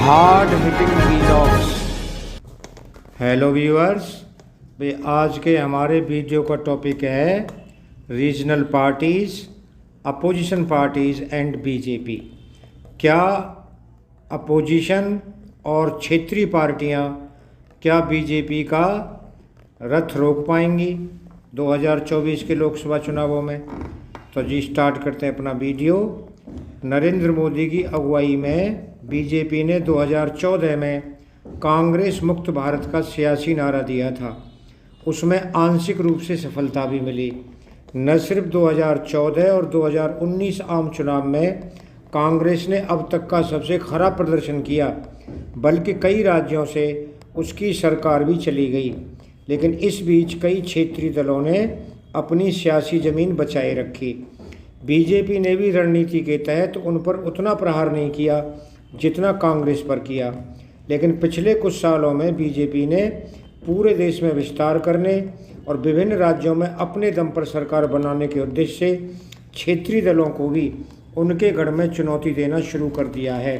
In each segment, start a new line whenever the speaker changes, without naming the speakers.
Hard hitting vlogs. Hello viewers, भाई आज के हमारे वीडियो का टॉपिक है regional parties, opposition parties and BJP. क्या अपोजिशन और क्षेत्रीय पार्टियां क्या बीजेपी का रथ रोक पाएंगी 2024 के लोकसभा चुनावों में? तो जी स्टार्ट करते हैं अपना वीडियो। नरेंद्र मोदी की अगुवाई में बीजेपी ने 2014 में कांग्रेस मुक्त भारत का सियासी नारा दिया था। उसमें आंशिक रूप से सफलता भी मिली। न सिर्फ 2014 और 2019 आम चुनाव में कांग्रेस ने अब तक का सबसे खराब प्रदर्शन किया, बल्कि कई राज्यों से उसकी सरकार भी चली गई। लेकिन इस बीच कई क्षेत्रीय दलों ने अपनी सियासी ज़मीन बचाए रखी। बीजेपी ने भी रणनीति के तहत उन पर उतना प्रहार नहीं किया जितना कांग्रेस पर किया। लेकिन पिछले कुछ सालों में बीजेपी ने पूरे देश में विस्तार करने और विभिन्न राज्यों में अपने दम पर सरकार बनाने के उद्देश्य से क्षेत्रीय दलों को भी उनके गढ़ में चुनौती देना शुरू कर दिया है।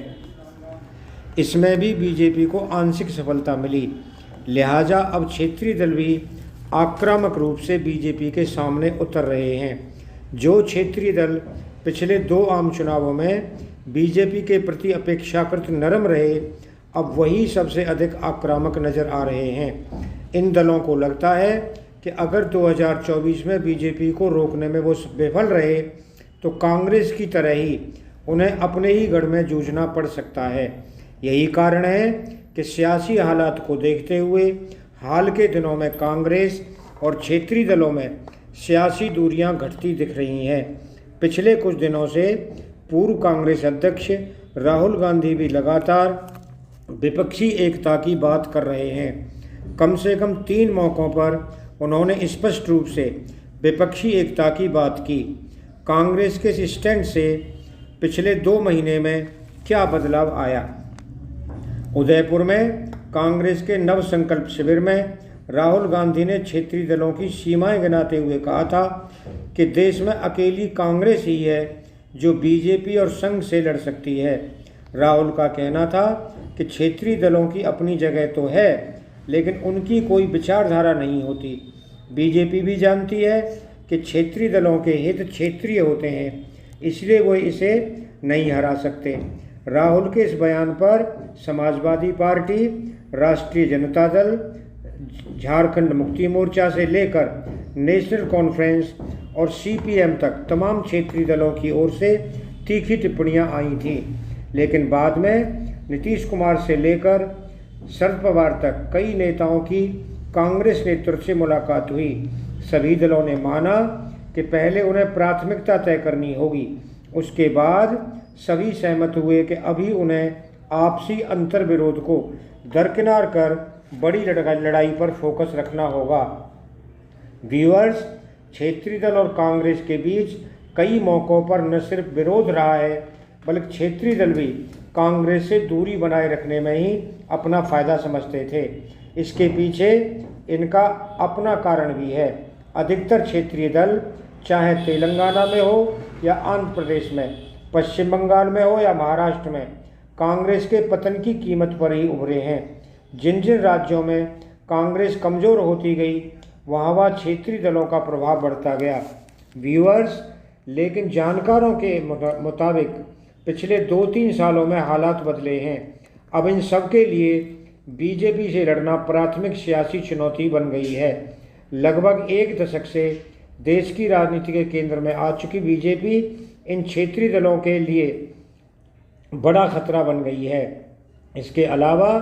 इसमें भी बीजेपी को आंशिक सफलता मिली। लिहाजा अब क्षेत्रीय दल भी आक्रामक रूप से बीजेपी के सामने उतर रहे हैं। जो क्षेत्रीय दल पिछले 2 आम चुनावों में बीजेपी के प्रति अपेक्षाकृत नरम रहे, अब वही सबसे अधिक आक्रामक नज़र आ रहे हैं। इन दलों को लगता है कि अगर 2024 में बीजेपी को रोकने में वो विफल रहे तो कांग्रेस की तरह ही उन्हें अपने ही गढ़ में जूझना पड़ सकता है। यही कारण है कि सियासी हालात को देखते हुए हाल के दिनों में कांग्रेस और क्षेत्रीय दलों में सियासी दूरियां घटती दिख रही हैं। पिछले कुछ दिनों से पूर्व कांग्रेस अध्यक्ष राहुल गांधी भी लगातार विपक्षी एकता की बात कर रहे हैं। कम से कम 3 मौक़ों पर उन्होंने स्पष्ट रूप से विपक्षी एकता की बात की। कांग्रेस के इस स्टैंड से पिछले 2 महीने में क्या बदलाव आया? उदयपुर में कांग्रेस के नव संकल्प शिविर में राहुल गांधी ने क्षेत्रीय दलों की सीमाएं गिनाते हुए कहा था कि देश में अकेली कांग्रेस ही है जो बीजेपी और संघ से लड़ सकती है। राहुल का कहना था कि क्षेत्रीय दलों की अपनी जगह तो है, लेकिन उनकी कोई विचारधारा नहीं होती। बीजेपी भी जानती है कि क्षेत्रीय दलों के हित क्षेत्रीय होते हैं, इसलिए वो इसे नहीं हरा सकते। राहुल के इस बयान पर समाजवादी पार्टी, राष्ट्रीय जनता दल, झारखंड मुक्ति मोर्चा से लेकर नेशनल कॉन्फ्रेंस और सीपीएम तक तमाम क्षेत्रीय दलों की ओर से तीखी टिप्पणियां आई थीं। लेकिन बाद में नीतीश कुमार से लेकर शरद पवार तक कई नेताओं की कांग्रेस नेतृत्व से मुलाकात हुई। सभी दलों ने माना कि पहले उन्हें प्राथमिकता तय करनी होगी। उसके बाद सभी सहमत हुए कि अभी उन्हें आपसी अंतर विरोध को दरकिनार कर बड़ी लड़ाई पर फोकस रखना होगा। व्यूअर्स, क्षेत्रीय दल और कांग्रेस के बीच कई मौक़ों पर न सिर्फ विरोध रहा है, बल्कि क्षेत्रीय दल भी कांग्रेस से दूरी बनाए रखने में ही अपना फ़ायदा समझते थे। इसके पीछे इनका अपना कारण भी है। अधिकतर क्षेत्रीय दल, चाहे तेलंगाना में हो या आंध्र प्रदेश में, पश्चिम बंगाल में हो या महाराष्ट्र में, कांग्रेस के पतन की कीमत पर ही उभरे हैं। जिन जिन राज्यों में कांग्रेस कमज़ोर होती गई, वहाँ क्षेत्रीय दलों का प्रभाव बढ़ता गया। व्यूअर्स, लेकिन जानकारों के मुताबिक पिछले 2-3 सालों में हालात बदले हैं। अब इन सब के लिए बीजेपी से लड़ना प्राथमिक सियासी चुनौती बन गई है। लगभग 1 दशक से देश की राजनीति के केंद्र में आ चुकी बीजेपी इन क्षेत्रीय दलों के लिए बड़ा खतरा बन गई है। इसके अलावा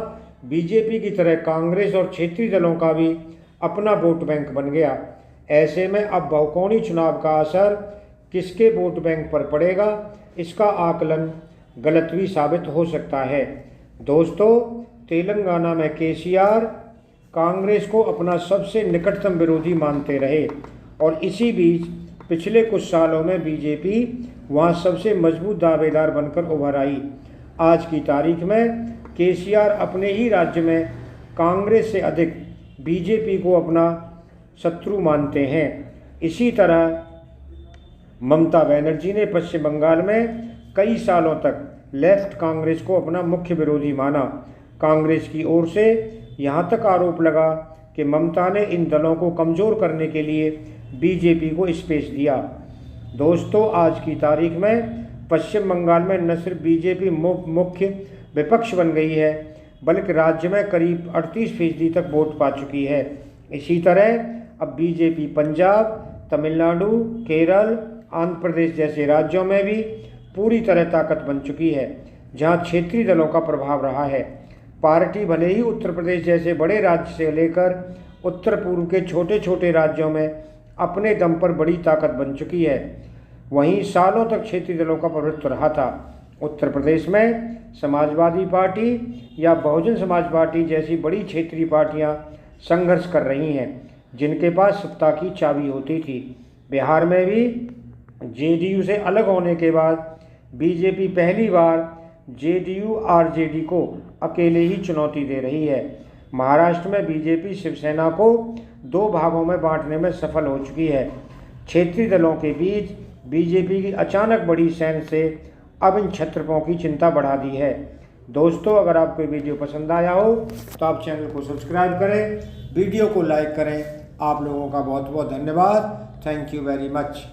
बीजेपी की तरह कांग्रेस और क्षेत्रीय दलों का भी अपना वोट बैंक बन गया। ऐसे में अब बहुकोणीय चुनाव का असर किसके वोट बैंक पर पड़ेगा, इसका आकलन गलत भी साबित हो सकता है। दोस्तों, तेलंगाना में केसीआर कांग्रेस को अपना सबसे निकटतम विरोधी मानते रहे और इसी बीच पिछले कुछ सालों में बीजेपी वहां सबसे मजबूत दावेदार बनकर उभर आई। आज की तारीख में केसीआर अपने ही राज्य में कांग्रेस से अधिक बीजेपी को अपना शत्रु मानते हैं। इसी तरह ममता बनर्जी ने पश्चिम बंगाल में कई सालों तक लेफ्ट कांग्रेस को अपना मुख्य विरोधी माना। कांग्रेस की ओर से यहाँ तक आरोप लगा कि ममता ने इन दलों को कमज़ोर करने के लिए बीजेपी को स्पेस दिया। दोस्तों, आज की तारीख में पश्चिम बंगाल में न सिर्फ बीजेपी मुख्य विपक्ष बन गई है, बल्कि राज्य में करीब 38% तक वोट पा चुकी है। इसी तरह अब बीजेपी पंजाब, तमिलनाडु, केरल, आंध्र प्रदेश जैसे राज्यों में भी पूरी तरह ताकत बन चुकी है, जहां क्षेत्रीय दलों का प्रभाव रहा है। पार्टी भले ही उत्तर प्रदेश जैसे बड़े राज्य से लेकर उत्तर पूर्व के छोटे छोटे राज्यों में अपने दम पर बड़ी ताकत बन चुकी है, वहीं सालों तक क्षेत्रीय दलों का प्रभुत्व रहा था। उत्तर प्रदेश में समाजवादी पार्टी या बहुजन समाज पार्टी जैसी बड़ी क्षेत्रीय पार्टियां संघर्ष कर रही हैं, जिनके पास सत्ता की चाबी होती थी। बिहार में भी जेडीयू से अलग होने के बाद बीजेपी पहली बार जेडीयू आरजेडी को अकेले ही चुनौती दे रही है। महाराष्ट्र में बीजेपी शिवसेना को 2 भागों में बांटने में सफल हो चुकी है। क्षेत्रीय दलों के बीच बीजेपी की अचानक बड़ी सेना से अब इन क्षत्रपों की चिंता बढ़ा दी है। दोस्तों, अगर आपको वीडियो पसंद आया हो तो आप चैनल को सब्सक्राइब करें, वीडियो को लाइक करें। आप लोगों का बहुत बहुत धन्यवाद। Thank you very much.